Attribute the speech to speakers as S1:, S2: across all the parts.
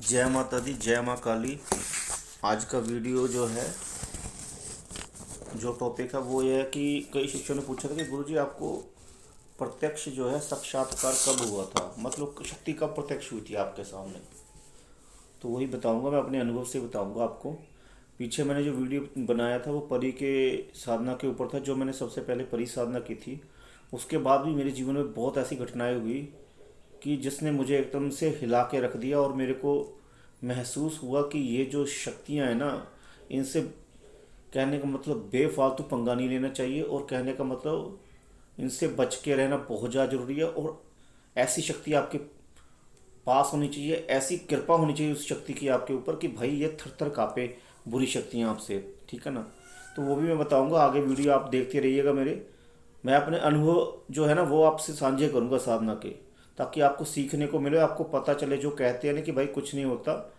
S1: जय माता दी, जय माँ काली। आज का वीडियो जो है, जो टॉपिक है वो ये है कि कई शिष्यों ने पूछा था कि गुरुजी आपको प्रत्यक्ष जो है साक्षात्कार कब हुआ था, मतलब शक्ति कब प्रत्यक्ष हुई थी आपके सामने। तो वही बताऊंगा, मैं अपने अनुभव से बताऊंगा आपको। पीछे मैंने जो वीडियो बनाया था वो परी के साधना के ऊपर था, जो मैंने सबसे पहले परी साधना की थी। उसके बाद भी मेरे जीवन में बहुत ऐसी घटनाएं हुई कि जिसने मुझे एकदम से हिला के रख दिया, और मेरे को महसूस हुआ कि ये जो शक्तियां हैं ना, इनसे कहने का मतलब बेफालतू पंगा नहीं लेना चाहिए, और कहने का मतलब इनसे बच के रहना बहुत ज़्यादा ज़रूरी है। और ऐसी शक्ति आपके पास होनी चाहिए, ऐसी कृपा होनी चाहिए उस शक्ति की आपके ऊपर कि भाई ये थर थर कांपे बुरी शक्तियाँ आपसे। ठीक है ना। तो वो भी मैं बताऊंगा, आगे वीडियो आप देखते रहिएगा मेरे। मैं अपने अनुभव जो है ना वो आपसे साझे करूंगा साधना के, ताकि आपको सीखने को मिले, आपको पता चले। जो कहते हैं ना कि भाई कुछ नहीं होता,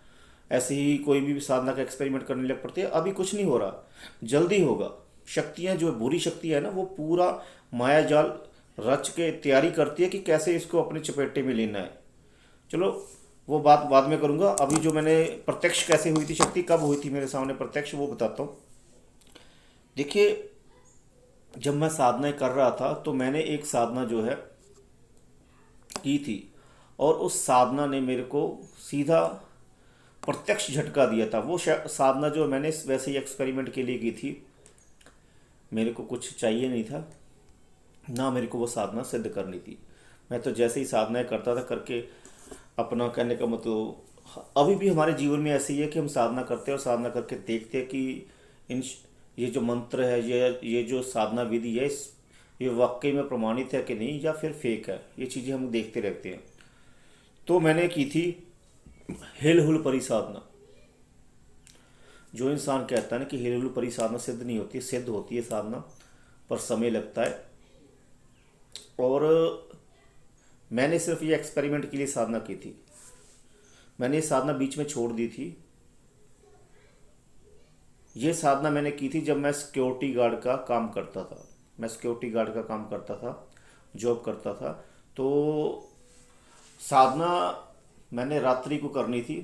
S1: ऐसे ही कोई भी साधना का एक्सपेरिमेंट करने लग पड़ते हैं, अभी कुछ नहीं हो रहा, जल्दी होगा। शक्तियाँ जो बुरी शक्तियाँ है ना, वो पूरा माया जाल रच के तैयारी करती है कि कैसे इसको अपने चपेटे में लेना है। चलो, वो बात बाद में करूँगा। अभी जो मैंने प्रत्यक्ष कैसे हुई थी, शक्ति कब हुई थी मेरे सामने प्रत्यक्ष, वो बताता हूँ। देखिए, जब मैं साधना कर रहा था तो मैंने एक साधना जो है की थी, और उस साधना ने मेरे को सीधा प्रत्यक्ष झटका दिया था। वो साधना जो मैंने वैसे ही एक्सपेरिमेंट के लिए की थी, मेरे को कुछ चाहिए नहीं था ना, मेरे को वो साधना सिद्ध करनी थी। मैं तो जैसे ही साधनाएं करता था करके अपना, कहने का मतलब अभी भी हमारे जीवन में ऐसे ही है कि हम साधना करते हैं और साधना करके देखते हैं कि इन ये जो मंत्र है, ये जो साधना विधि है, ये वाकई में प्रमाणित है कि नहीं, या फिर फेक है। ये चीज़ें हम देखते रहते हैं। तो मैंने की थी हिल हुल परी साधना। जो इंसान कहता है ना कि हिल हुल परी साधना सिद्ध नहीं होती, सिद्ध होती है साधना, पर समय लगता है। और मैंने सिर्फ ये एक्सपेरिमेंट के लिए साधना की थी। मैंने ये साधना बीच में छोड़ दी थी। ये साधना मैंने की थी जब मैं सिक्योरिटी गार्ड का काम करता था। मैं सिक्योरिटी गार्ड का काम करता था, जॉब करता था। तो साधना मैंने रात्रि को करनी थी।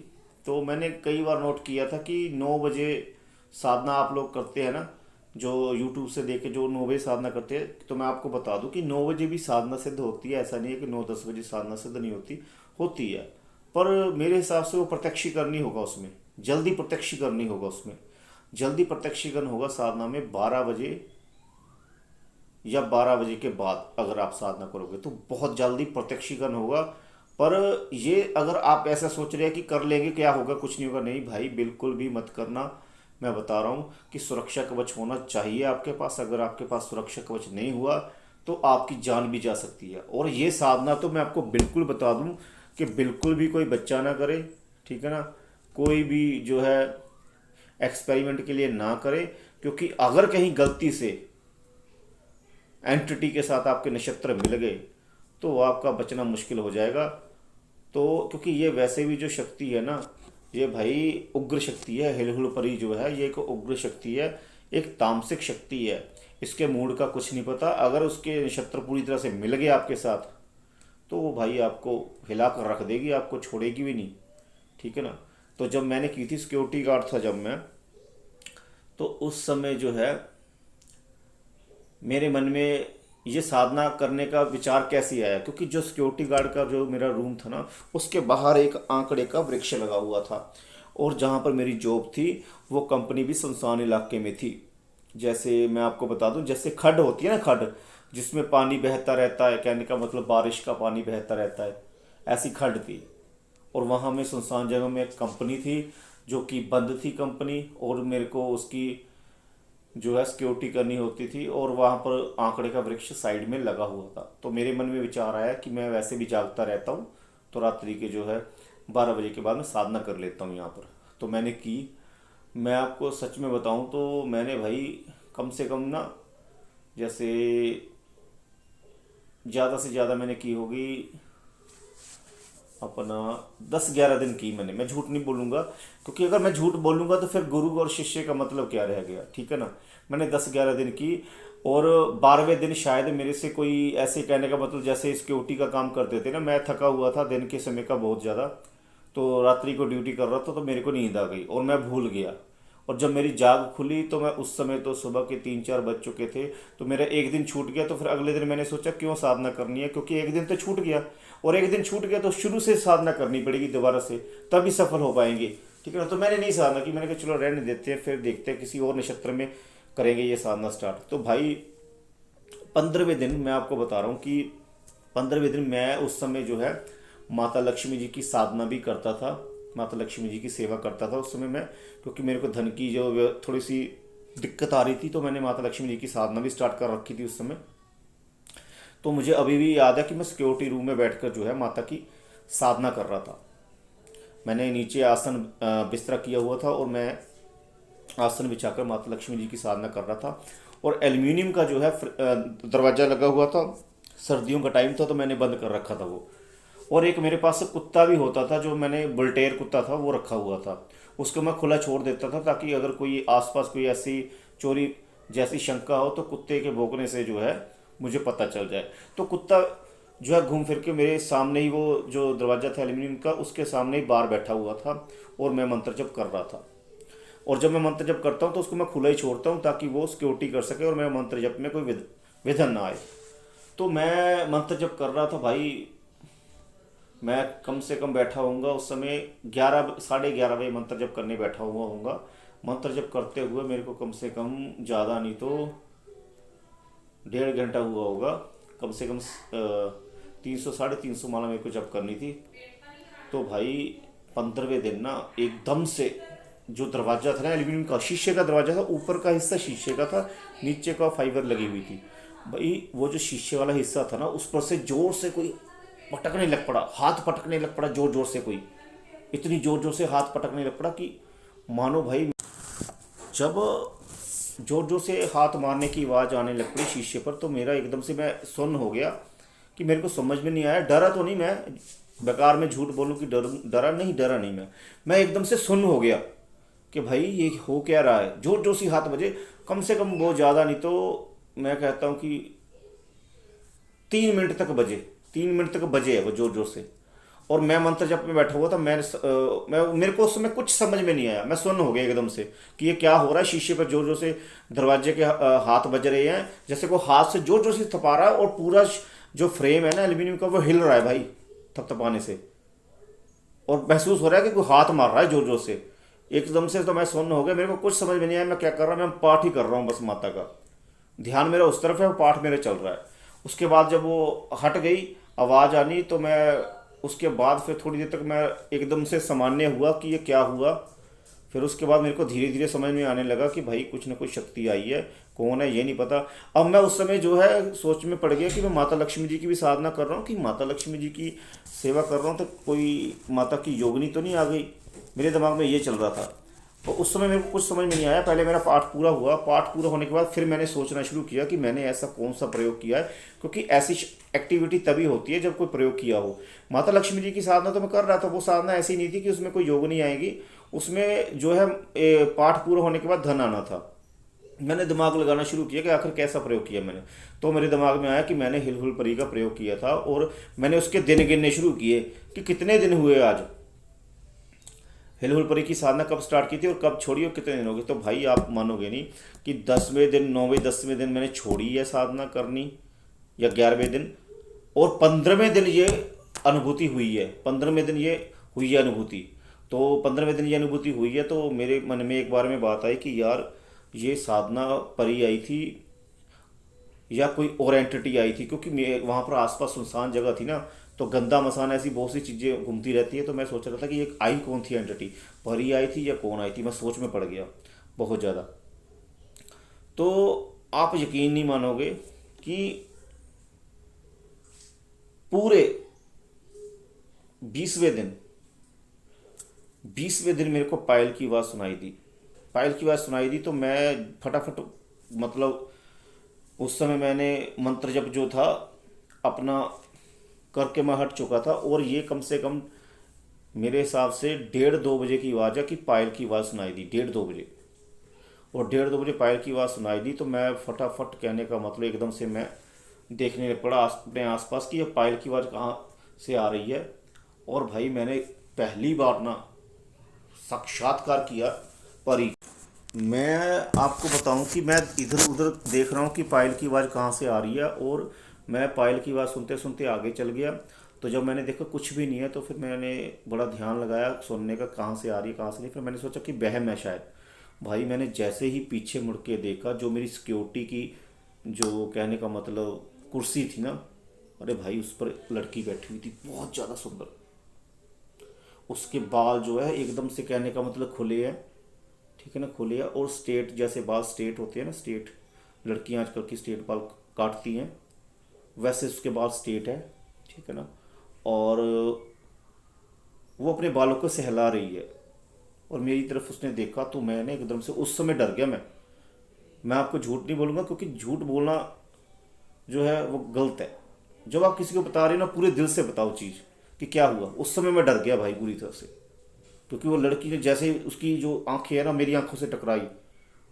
S1: तो मैंने कई बार नोट किया था कि 9 बजे साधना आप लोग करते हैं ना, जो यूट्यूब से देख के जो 9 बजे साधना करते हैं। तो मैं आपको बता दूं कि 9 बजे भी साधना सिद्ध होती है। ऐसा नहीं है कि 9-10 बजे साधना सिद्ध नहीं होती, होती है। पर मेरे हिसाब से वो प्रत्यक्षीकरण होगा उसमें, जल्दी प्रत्यक्षीकरण होगा उसमें। जल्दी प्रत्यक्षीकरण होगा साधना में 12 बजे या 12 बजे के बाद। अगर आप साधना करोगे तो बहुत जल्दी प्रत्यक्षीकरण होगा। पर ये अगर आप ऐसा सोच रहे हैं कि कर लेंगे क्या होगा, कुछ नहीं होगा, नहीं भाई, बिल्कुल भी मत करना। मैं बता रहा हूँ कि सुरक्षा कवच होना चाहिए आपके पास। अगर आपके पास सुरक्षा कवच नहीं हुआ तो आपकी जान भी जा सकती है। और ये साधना तो मैं आपको बिल्कुल बता दूं कि बिल्कुल भी कोई बच्चा ना करे। ठीक है ना। कोई भी जो है एक्सपेरिमेंट के लिए ना करे, क्योंकि अगर कहीं गलती से एंटिटी के साथ आपके नक्षत्र मिल गए तो आपका बचना मुश्किल हो जाएगा। तो क्योंकि ये वैसे भी जो शक्ति है ना, ये भाई उग्र शक्ति है। हिलहुल परी जो है ये एक उग्र शक्ति है, एक तामसिक शक्ति है। इसके मूड का कुछ नहीं पता। अगर उसके नक्षत्र पूरी तरह से मिल गए आपके साथ तो वो भाई आपको हिला कर रख देगी, आपको छोड़ेगी भी नहीं। ठीक है ना। तो जब मैंने की थी, सिक्योरिटी गार्ड था जब मैं, तो उस समय जो है मेरे मन में ये साधना करने का विचार कैसे आया, क्योंकि जो सिक्योरिटी गार्ड का जो मेरा रूम था ना, उसके बाहर एक आंकड़े का वृक्ष लगा हुआ था। और जहाँ पर मेरी जॉब थी वो कंपनी भी सुनसान इलाके में थी। जैसे मैं आपको बता दूं, जैसे खड्ड होती है ना, खड्ड जिसमें पानी बहता रहता है, कहने का मतलब बारिश का पानी बहता रहता है, ऐसी खड्ड थी। और वहाँ में सुनसान जगह में एक कंपनी थी जो कि बंद थी कंपनी, और मेरे को उसकी जो है सिक्योरिटी करनी होती थी। और वहाँ पर आंकड़े का वृक्ष साइड में लगा हुआ था। तो मेरे मन में विचार आया कि मैं वैसे भी जागता रहता हूँ, तो रात्रि के जो है 12 बजे के बाद मैं साधना कर लेता हूँ यहाँ पर। तो मैंने की। मैं आपको सच में बताऊँ तो मैंने भाई कम से कम ना, जैसे ज़्यादा से ज़्यादा मैंने की होगी अपना 10-11 दिन की मैंने। मैं झूठ नहीं बोलूँगा, क्योंकि अगर मैं झूठ बोलूँगा तो फिर गुरु और शिष्य का मतलब क्या रह गया। ठीक है ना। मैंने 10-11 दिन की। और 12वें दिन शायद मेरे से कोई ऐसे, कहने का मतलब जैसे सिक्योरिटी का काम करते थे ना, मैं थका हुआ था दिन के समय का बहुत ज़्यादा। तो रात्रि को ड्यूटी कर रहा था, तो मेरे को नींद आ गई और मैं भूल गया। और जब मेरी जाग खुली तो मैं उस समय तो सुबह के 3-4 बज चुके थे। तो मेरा एक दिन छूट गया। तो फिर अगले दिन मैंने सोचा क्यों साधना करनी है, क्योंकि एक दिन तो छूट गया, और एक दिन छूट गया तो शुरू से साधना करनी पड़ेगी दोबारा से, तभी सफल हो पाएंगे। ठीक है ना। तो मैंने नहीं साधना की, मैंने कहा चलो रहने देते हैं, फिर देखते हैं किसी और नक्षत्र में करेंगे ये साधना स्टार्ट। तो भाई 15वें दिन मैं आपको बता रहा हूँ कि 15वें दिन मैं उस समय जो है माता लक्ष्मी जी की साधना भी करता था, माता लक्ष्मी जी की सेवा करता था उस समय मैं, क्योंकि मेरे को धन की जो थोड़ी सी दिक्कत आ रही थी, तो मैंने माता लक्ष्मी जी की साधना भी स्टार्ट कर रखी थी उस समय। तो मुझे अभी भी याद है कि मैं सिक्योरिटी रूम में बैठकर जो है माता की साधना कर रहा था। मैंने नीचे आसन बिस्तरा किया हुआ था और मैं आसन बिछाकर माता लक्ष्मी जी की साधना कर रहा था। और एल्यूमिनियम का जो है दरवाज़ा लगा हुआ था, सर्दियों का टाइम था तो मैंने बंद कर रखा था वो। और एक मेरे पास कुत्ता भी होता था, जो मैंने बुलटेयर कुत्ता था वो रखा हुआ था, उसको मैं खुला छोड़ देता था ताकि अगर कोई आसपास कोई ऐसी चोरी जैसी शंका हो तो कुत्ते के भौंकने से जो है मुझे पता चल जाए। तो कुत्ता जो है घूम फिर के मेरे सामने ही, वो जो दरवाज़ा था एल्यूमिनियम का उसके सामने ही बाहर बैठा हुआ था और मैं मंत्र जप कर रहा था। और जब मैं मंत्र जप करता हूँ तो उसको मैं खुला ही छोड़ता हूँ ताकि वो सिक्योरिटी कर सके और मेरे मंत्र जप में कोई विघ्न ना आए। तो मैं मंत्र जप कर रहा था भाई, मैं कम से कम बैठा होऊंगा उस समय 11 साढ़े 11 बजे मंत्र जप करने बैठा हुआ होऊंगा। मंत्र जप करते हुए मेरे को कम से कम ज़्यादा नहीं तो 1.5 घंटा हुआ होगा, कम से कम 300 साढ़े 300 माला मेरे को जप करनी थी। तो भाई 15वें दिन ना एकदम से जो दरवाज़ा था ना एल्यूमिनियम का, शीशे का दरवाज़ा था, ऊपर का हिस्सा शीशे का था, नीचे का फाइबर लगी हुई थी। भाई वो जो शीशे वाला हिस्सा था ना उस पर से जोर से कोई पटकने लग पड़ा, हाथ पटकने लग पड़ा जोर जोर से, कोई इतनी जोर जोर से हाथ पटकने लग पड़ा कि मानो भाई, जब जोर जोर से हाथ मारने की आवाज़ आने लग पड़ी शीशे पर, तो मेरा एकदम से मैं सुन्न हो गया कि मेरे को समझ में नहीं आया। डरा तो नहीं, मैं बेकार में झूठ बोलूं कि डरा नहीं मैं एकदम से सुन्न हो गया कि भाई ये हो क्या रहा है। जोर जोर से हाथ बजे, कम से कम वो ज़्यादा नहीं तो मैं कहता हूँ कि 3 मिनट तक बजे, 3 मिनट तक बजे है वो जोर जोर से। और मैं मंत्र जप में बैठा हुआ था, मेरे को उस समय कुछ समझ में नहीं आया, मैं सुन्न हो गया एकदम से कि ये क्या हो रहा है। शीशे पर जोर जोर से दरवाजे के हाथ बज रहे हैं, जैसे को हाथ से जोर जोर से थपा रहा है, और पूरा जो फ्रेम है ना एल्यूमिनियम का वो हिल रहा है भाई थपथपाने से, और महसूस हो रहा है कि कोई हाथ मार रहा है जोर जोर से एकदम से। तो मैं सुन्न हो गया, मेरे को कुछ समझ में नहीं आया मैं क्या कर रहा हूँ। मैं पाठ ही कर रहा हूँ बस, माता का ध्यान मेरा उस तरफ है, वो पाठ मेरा चल रहा है। उसके बाद जब वो हट गई आवाज़ आनी, तो मैं उसके बाद फिर थोड़ी देर तक मैं एकदम से सामान्य हुआ कि ये क्या हुआ। फिर उसके बाद मेरे को धीरे धीरे समझ में आने लगा कि भाई कुछ ना कुछ शक्ति आई है, कौन है ये नहीं पता। अब मैं उस समय जो है सोच में पड़ गया कि मैं माता लक्ष्मी जी की भी साधना कर रहा हूँ, कि माता लक्ष्मी जी की सेवा कर रहा हूँ तो कोई माता की योगिनी तो नहीं आ गई, मेरे दिमाग में ये चल रहा था। तो उस समय मेरे को कुछ समझ में नहीं आया। पहले मेरा पाठ पूरा हुआ, पाठ पूरा होने के बाद फिर मैंने सोचना शुरू किया कि मैंने ऐसा कौन सा प्रयोग किया है, क्योंकि ऐसी एक्टिविटी तभी होती है जब कोई प्रयोग किया हो। माता लक्ष्मी जी की साधना तो मैं कर रहा था, वो साधना ऐसी नहीं थी कि उसमें कोई योग नहीं आएगी, उसमें जो है पाठ पूरा होने के बाद धन आना था। मैंने दिमाग लगाना शुरू किया कि आखिर कैसा प्रयोग किया मैंने। तो मेरे दिमाग में आया कि मैंने हिलहुल परी का प्रयोग किया था, और मैंने उसके दिन गिनने शुरू किए कि कितने दिन हुए आज, हिलहुल परी की साधना कब स्टार्ट की थी और कब छोड़ी और कितने दिन हो गए। तो भाई आप मानोगे नहीं कि 10वें दिन 9वें 10वें दिन मैंने छोड़ी है साधना करनी, या 11वें दिन, और 15वें दिन ये अनुभूति हुई है, 15वें दिन ये हुई है अनुभूति। तो 15वें दिन ये अनुभूति हुई है, तो मेरे मन में एक बार में बात आई कि यार ये साधना परी आई थी या कोई और एंटिटी आई थी, क्योंकि वहाँ पर आसपास सुनसान जगह थी ना, तो गंदा मसान ऐसी बहुत सी चीज़ें घूमती रहती है। तो मैं सोच रहा था कि ये आई कौन थी एंटिटी, परी आई थी या कौन आई थी, मैं सोच में पड़ गया बहुत ज़्यादा। तो आप यकीन नहीं मानोगे कि पूरे 20वें दिन मेरे को पायल की आवाज़ सुनाई दी, पायल की आवाज़ सुनाई दी। तो मैं फटाफट, मतलब उस समय मैंने मंत्र जप जो था अपना करके मैं हट चुका था, और ये कम से कम मेरे हिसाब से 1:30-2 बजे की आवाज़ है कि पायल की आवाज़ सुनाई दी, 1:30-2 बजे। और 1:30-2 बजे पायल की आवाज़ सुनाई दी, तो मैं फटाफट, कहने का मतलब एकदम से मैं देखने लग पड़ा अपने आसपास कि ये पायल की आवाज़ कहाँ से आ रही है। और भाई मैंने पहली बार ना साक्षात्कार किया परी। मैं आपको बताऊं कि मैं इधर उधर देख रहा हूं कि पायल की आवाज़ कहाँ से आ रही है, और मैं पायल की आवाज़ सुनते सुनते आगे चल गया। तो जब मैंने देखा कुछ भी नहीं है, तो फिर मैंने बड़ा ध्यान लगाया सुनने का, कहाँ से आ रही है कहाँ से नहीं। फिर मैंने सोचा कि वहम है शायद। भाई मैंने जैसे ही पीछे मुड़ के देखा, जो मेरी सिक्योरिटी की, जो कहने का मतलब कुर्सी थी ना, अरे भाई उस पर लड़की बैठी हुई थी, बहुत ज़्यादा सुंदर। उसके बाल जो है एकदम से, कहने का मतलब खुले हैं, ठीक है ना, खुले हैं। और स्ट्रेट, जैसे बाल स्ट्रेट होते हैं ना, स्ट्रेट लड़कियां आजकल की स्ट्रेट बाल काटती हैं, वैसे उसके बाल स्ट्रेट है, ठीक है ना। और वो अपने बालों को सहला रही है, और मेरी तरफ उसने देखा, तो मैंने एकदम से उस समय डर गया। मैं आपको झूठ नहीं बोलूँगा, क्योंकि झूठ बोलना जो है वो गलत है। जब आप किसी को बता रहे हो ना, पूरे दिल से बताओ चीज़ कि क्या हुआ। उस समय मैं डर गया भाई पूरी तरह से, क्योंकि वो लड़की ने जैसे ही उसकी जो आंखें है ना मेरी आंखों से टकराई,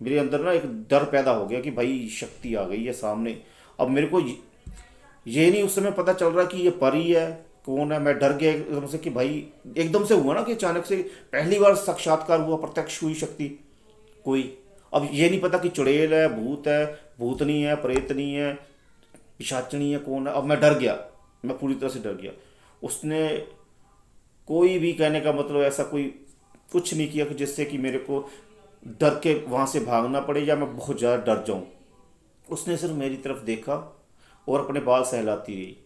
S1: मेरे अंदर ना एक डर पैदा हो गया कि भाई शक्ति आ गई है सामने। अब मेरे को ये नहीं उस समय पता चल रहा कि ये परी है कौन है। मैं डर गया एकदम से कि भाई, एकदम से हुआ ना कि अचानक से पहली बार साक्षात्कार हुआ, प्रत्यक्ष हुई शक्ति कोई। अब ये नहीं पता कि चुड़ैल है, भूतनी है, प्रेतनी है, पिशाचनी है, कौन है। अब मैं डर गया, मैं पूरी तरह से डर गया। उसने कोई भी, कहने का मतलब ऐसा कोई कुछ नहीं किया कि जिससे कि मेरे को डर के वहाँ से भागना पड़े या मैं बहुत ज़्यादा डर जाऊँ। उसने सिर्फ मेरी तरफ देखा और अपने बाल सहलाती रही।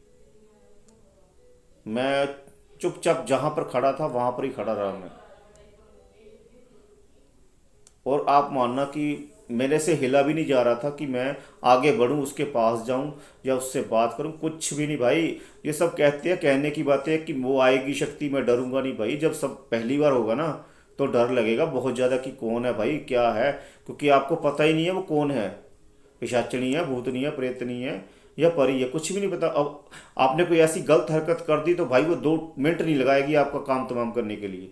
S1: मैं चुपचाप जहाँ पर खड़ा था वहाँ पर ही खड़ा रहा मैं। और आप मानना कि मेरे से हिला भी नहीं जा रहा था कि मैं आगे बढ़ूं, उसके पास जाऊं या उससे बात करूं, कुछ भी नहीं भाई। ये सब कहते हैं, कहने की बातें हैं कि वो आएगी शक्ति, मैं डरूंगा नहीं भाई। जब सब पहली बार होगा ना, तो डर लगेगा बहुत ज़्यादा कि कौन है भाई, क्या है, क्योंकि आपको पता ही नहीं है वो कौन है। पिशाचनी है, भूतनी है, प्रेतनी है या परी है, कुछ भी नहीं पता। अब आपने कोई ऐसी गलत हरकत कर दी तो भाई वो 2 मिनट नहीं लगाएगी आपका काम तमाम करने के लिए,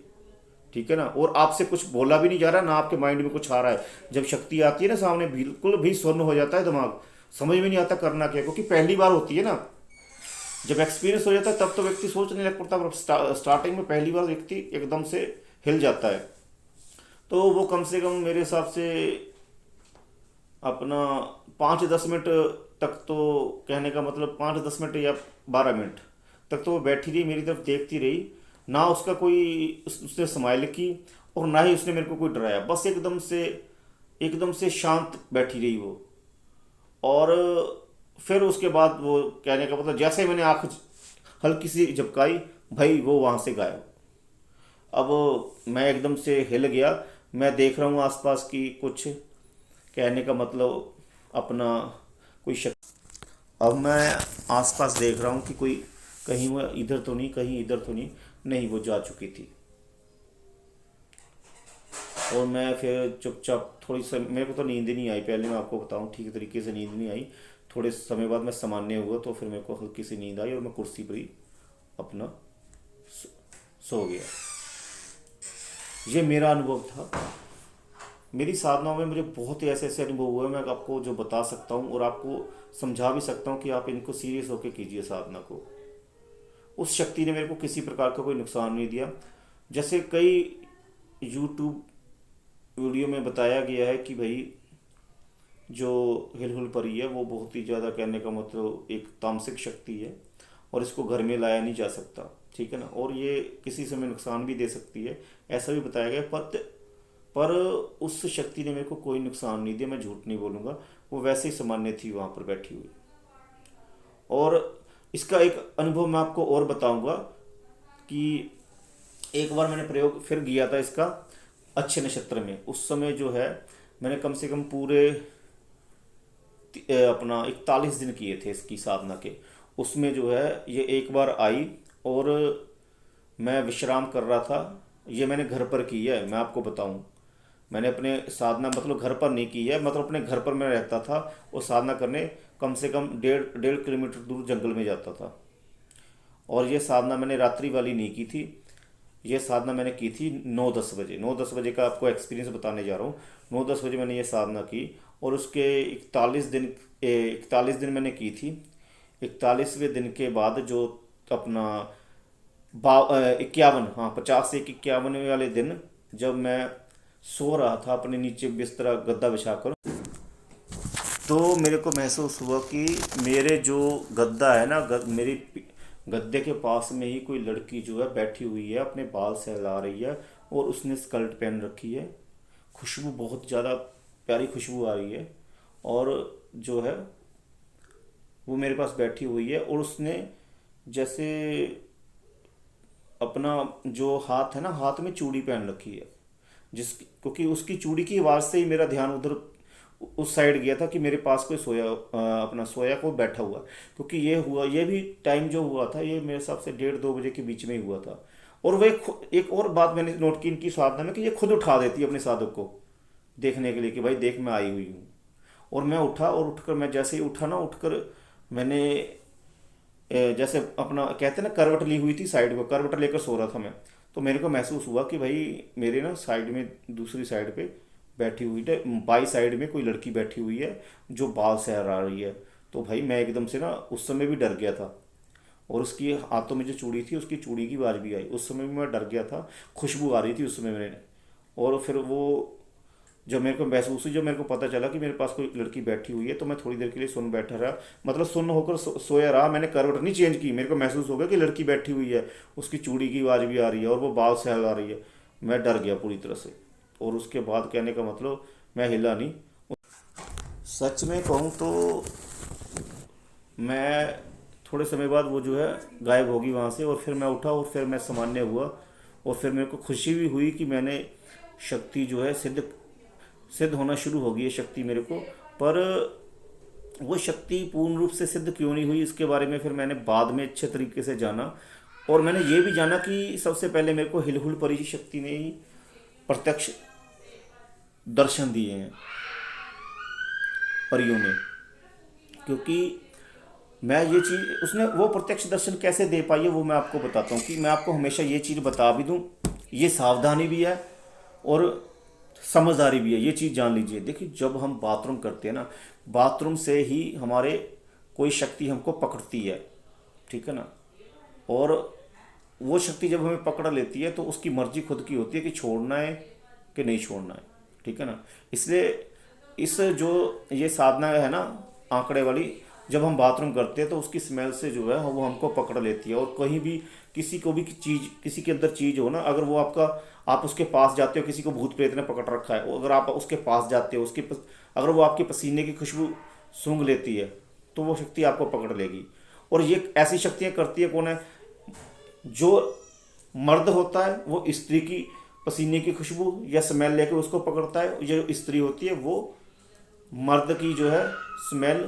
S1: ठीक है ना। और आपसे कुछ बोला भी नहीं जा रहा ना, आपके माइंड में कुछ आ रहा है। जब शक्ति आती है ना सामने, बिल्कुल भी सुन्न हो जाता है दिमाग, समझ में नहीं आता करना क्या, क्योंकि पहली बार होती है ना। जब एक्सपीरियंस हो जाता है तब तो व्यक्ति सोचने लग पड़ता है, पर स्टार्टिंग में पहली बार व्यक्ति एकदम से हिल जाता है। तो वो कम से कम मेरे हिसाब से अपना 5-10 मिनट तक, तो कहने का मतलब 5-10 मिनट या 12 मिनट तक तो वो बैठी रही, मेरी तरफ देखती रही। ना उसका कोई उसने स्माइल की, और ना ही उसने मेरे को कोई डराया। बस एकदम से शांत बैठी रही वो। और फिर उसके बाद वो, कहने का मतलब जैसे ही मैंने आँख हल्की सी झपकाई, भाई वो वहाँ से गायब। अब मैं एकदम से हिल गया। मैं देख रहा हूँ आसपास की कुछ, कहने का मतलब अपना कोई शक। अब मैं आसपास देख रहा हूँ कि कोई, कहीं वो इधर तो नहीं, कहीं इधर तो नहीं, नहीं वो जा चुकी थी। और मैं फिर चुपचाप थोड़ी सी, मेरे को तो नींद ही नहीं आई, पहले मैं आपको बताऊँ, ठीक तरीके से नींद नहीं आई। थोड़े समय बाद मैं सामान्य हुआ, तो फिर मेरे को हल्की सी नींद आई और मैं कुर्सी पर ही अपना सो सो गया। ये मेरा अनुभव था। मेरी साधनाओं में मुझे बहुत ही ऐसे ऐसे अनुभव हुए, मैं आपको जो बता सकता हूँ और आपको समझा भी सकता हूँ कि आप इनको सीरियस होकर कीजिए साधना को। उस शक्ति ने मेरे को किसी प्रकार का कोई नुकसान नहीं दिया। जैसे कई यूट्यूब वीडियो में बताया गया है कि भाई जो हिलहुल परी है वो बहुत ही ज़्यादा, कहने का मतलब एक तामसिक शक्ति है, और इसको घर में लाया नहीं जा सकता, ठीक है ना। और ये किसी समय नुकसान भी दे सकती है, ऐसा भी बताया गया। पर उस शक्ति ने मेरे को कोई नुकसान नहीं दिया, मैं झूठ नहीं बोलूँगा। वो वैसे ही सामान्य थी वहाँ पर बैठी हुई। और इसका एक अनुभव मैं आपको और बताऊंगा कि एक बार मैंने प्रयोग फिर किया था इसका, अच्छे नक्षत्र में। उस समय जो है मैंने कम से कम पूरे अपना 41 दिन किए थे इसकी साधना के। उसमें जो है ये एक बार आई, और मैं विश्राम कर रहा था। ये मैंने घर पर की है, मैं आपको बताऊं। मैंने अपने साधना मतलब घर पर नहीं की है, मतलब अपने घर पर मैं रहता था और साधना करने कम से कम 1.5 किलोमीटर दूर जंगल में जाता था। और ये साधना मैंने रात्रि वाली नहीं की थी, ये साधना मैंने की थी 9-10 बजे। 9-10 बजे का आपको एक्सपीरियंस बताने जा रहा हूँ। 9-10 बजे मैंने ये साधना की, और उसके 41 दिन मैंने की थी। 41वें दिन के बाद जो अपना 51, हाँ 50 से 51 वाले दिन जब मैं सो रहा था अपने नीचे बिस्तरा गद्दा बिछाकर, तो मेरे को महसूस हुआ कि मेरे जो गद्दा है ना, गद्दे के पास में ही कोई लड़की जो है बैठी हुई है, अपने बाल सहला रही है और उसने स्कर्ट पहन रखी है। खुशबू बहुत ज़्यादा प्यारी खुशबू आ रही है, और जो है वो मेरे पास बैठी हुई है, और उसने जैसे अपना जो हाथ है ना, हाथ में चूड़ी पहन रखी है, जिस क्योंकि उसकी चूड़ी की आवाज़ से ही मेरा ध्यान उधर उस साइड गया था कि मेरे पास कोई अपना सोया को बैठा हुआ। क्योंकि ये भी टाइम जो हुआ था ये मेरे हिसाब से 1:30-2 बजे के बीच में ही हुआ था। और वो एक और बात मैंने नोट की इनकी साधना में, कि ये खुद उठा देती है अपने साधक को देखने के लिए कि भाई देख मैं आई हुई हूँ। और मैं उठा, और उठकर मैं जैसे ही उठा ना, उठकर मैंने जैसे अपना कहते हैं ना करवट ली हुई थी, साइड को करवट लेकर सो रहा था मैं। तो मेरे को महसूस हुआ कि भाई मेरे ना साइड में, दूसरी साइड पे बैठी हुई है, बाई साइड में कोई लड़की बैठी हुई है जो बाल सहरा रही है। तो भाई मैं एकदम से ना उस समय भी डर गया था, और उसकी हाथों में जो चूड़ी थी उसकी चूड़ी की आवाज़ भी आई। उस समय भी मैं डर गया था, खुशबू आ रही थी उस समय मैंने। और फिर वो जब मेरे को महसूस हुई, जब मेरे को पता चला कि मेरे पास कोई लड़की बैठी हुई है, तो मैं थोड़ी देर के लिए सुन बैठा रहा, मतलब सुन होकर सोया रहा। मैंने करवट नहीं चेंज की, मेरे को महसूस हो गया कि लड़की बैठी हुई है, उसकी चूड़ी की आवाज़ भी आ रही है और वो बाल सहला रही है। मैं डर गया पूरी तरह से, और उसके बाद कहने का मतलब मैं हिला नहीं। सच में कहूँ तो मैं थोड़े समय बाद वो जो है गायब होगी वहाँ से, और फिर मैं उठा और फिर मैं सामान्य हुआ। और फिर मेरे को खुशी भी हुई कि मैंने शक्ति जो है सिद्ध होना शुरू हो गई है शक्ति मेरे को। पर वो शक्ति पूर्ण रूप से सिद्ध क्यों नहीं हुई, इसके बारे में फिर मैंने बाद में अच्छे तरीके से जाना। और मैंने ये भी जाना कि सबसे पहले मेरे को हिलहुल परी शक्ति ने ही प्रत्यक्ष दर्शन दिए हैं, परियों ने। क्योंकि मैं ये चीज़, उसने वो प्रत्यक्ष दर्शन कैसे दे पाई है वो मैं आपको बताता हूँ। कि मैं आपको हमेशा ये चीज़ बता भी दूँ, ये सावधानी भी है और समझदारी भी है, ये चीज़ जान लीजिए। देखिए जब हम बाथरूम करते हैं ना, बाथरूम से ही हमारे कोई शक्ति हमको पकड़ती है, ठीक है ना। और वो शक्ति जब हमें पकड़ लेती है तो उसकी मर्जी खुद की होती है कि छोड़ना है कि नहीं छोड़ना है, ठीक है ना। इसलिए इस जो ये साधना है ना आंकड़े वाली, जब हम बाथरूम करते हैं तो उसकी स्मेल से जो है वो हमको पकड़ लेती है। और कहीं भी किसी को भी चीज़, किसी के अंदर चीज़ हो ना, अगर वो आप उसके पास जाते हो, किसी को भूत प्रेत ने पकड़ रखा है, अगर आप उसके पास जाते हो, अगर वो आपके पसीने की खुशबू सूंघ लेती है तो वो शक्ति आपको पकड़ लेगी। और ये ऐसी शक्तियाँ करती है कौन है, जो मर्द होता है वो स्त्री की पसीने की खुशबू या स्मेल लेकर उसको पकड़ता है। जो स्त्री होती है वो मर्द की जो है स्मेल,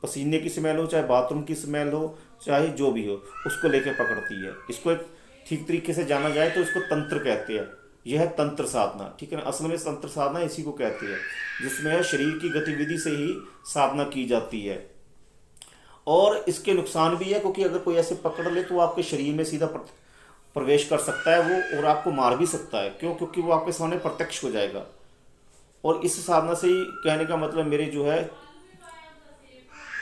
S1: पसीने की स्मेल हो, चाहे बाथरूम की स्मेल हो, चाहे जो भी हो, उसको लेके पकड़ती है। इसको एक ठीक तरीके से जाना जाए तो इसको तंत्र कहते हैं। यह है तंत्र साधना, ठीक है ना। असल में तंत्र साधना इसी को कहते हैं, जिसमें शरीर की गतिविधि से ही साधना की जाती है। और इसके नुकसान भी है, क्योंकि अगर कोई ऐसे पकड़ ले तो वो आपके शरीर में सीधा प्रवेश कर सकता है वो, और आपको मार भी सकता है। क्यों? क्योंकि वो आपके सामने प्रत्यक्ष हो जाएगा। और इस साधना से ही कहने का मतलब मेरे जो है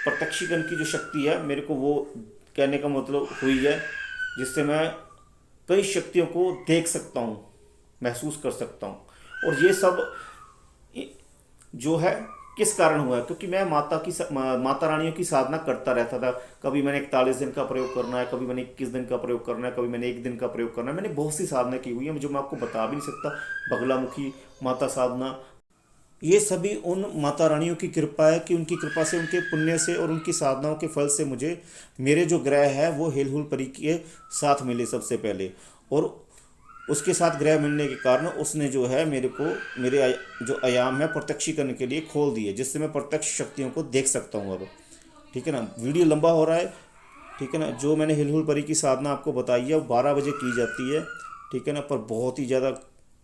S1: प्रत्यक्षीकरण की जो शक्ति है मेरे को, वो कहने का मतलब हुई है, जिससे मैं कई शक्तियों को देख सकता हूँ, महसूस कर सकता हूँ। और ये सब जो है किस कारण हुआ है, क्योंकि मैं माता रानियों की साधना करता रहता था। कभी मैंने 41 दिन का प्रयोग करना है, कभी मैंने 21 दिन का प्रयोग करना है, कभी मैंने 1 दिन का प्रयोग करना है। मैंने बहुत सी साधना की हुई है जो मैं आपको बता भी नहीं सकता। बगलामुखी माता साधना, ये सभी उन माता रानियों की कृपा है कि उनकी कृपा से, उनके पुण्य से और उनकी साधनाओं के फल से मुझे मेरे जो ग्रह है वो हिलहुल परी के साथ मिले सबसे पहले। और उसके साथ ग्रह मिलने के कारण उसने जो है मेरे को मेरे जो आयाम है प्रत्यक्षीकरण के लिए खोल दिए, जिससे मैं प्रत्यक्ष शक्तियों को देख सकता हूँ अब, ठीक है ना। वीडियो लंबा हो रहा है, ठीक है ना। जो मैंने हिलहुल परी की साधना आपको बताई है वो 12 बजे की जाती है, ठीक है ना। पर बहुत ही ज़्यादा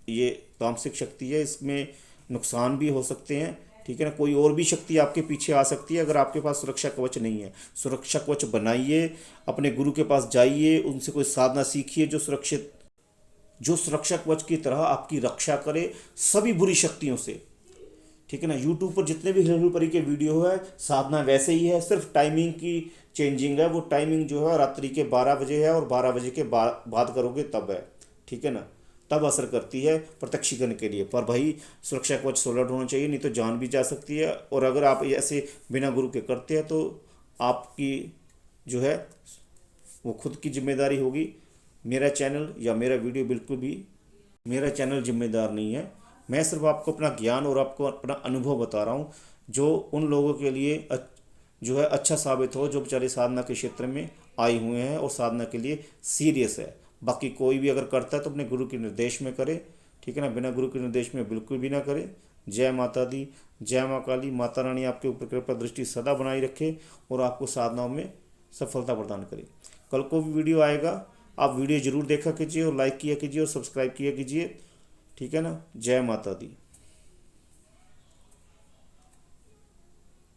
S1: ये तामसिक शक्ति है, इसमें नुकसान भी हो सकते हैं, ठीक है ना। कोई और भी शक्ति आपके पीछे आ सकती है अगर आपके पास सुरक्षा कवच नहीं है। सुरक्षा कवच बनाइए, अपने गुरु के पास जाइए, उनसे कोई साधना सीखिए जो सुरक्षा कवच की तरह आपकी रक्षा करे सभी बुरी शक्तियों से, ठीक है ना। यूट्यूब पर जितने भी हेलफुल परी के वीडियो है साधना वैसे ही है, सिर्फ टाइमिंग की चेंजिंग है। वो टाइमिंग जो है रात्रि के 12 बजे है और 12 बजे के बाद करोगे तब है, ठीक है ना। तब असर करती है प्रत्यक्षीकरण के लिए। पर भाई सुरक्षा कवच 16 होना चाहिए, नहीं तो जान भी जा सकती है। और अगर आप ऐसे बिना गुरु के करते हैं तो आपकी जो है वो खुद की जिम्मेदारी होगी। मेरा चैनल या मेरा वीडियो बिल्कुल भी मेरा चैनल जिम्मेदार नहीं है। मैं सिर्फ आपको अपना ज्ञान और आपको अपना अनुभव बता रहा हूँ, जो उन लोगों के लिए जो है अच्छा साबित हो, जो बेचारे साधना के क्षेत्र में आए हुए हैं और साधना के लिए सीरियस है। बाकी कोई भी अगर करता है तो अपने गुरु के निर्देश में करे, ठीक है ना। बिना गुरु के निर्देश में बिल्कुल भी ना करे। जय माता दी, जय माँ काली। माता रानी आपके ऊपर कृपा दृष्टि सदा बनाई रखे और आपको साधनाओं में सफलता प्रदान करे। कल को भी वीडियो आएगा, आप वीडियो ज़रूर देखा कीजिए और लाइक किया कीजिए और सब्सक्राइब किया कीजिए, ठीक है ना। जय माता दी।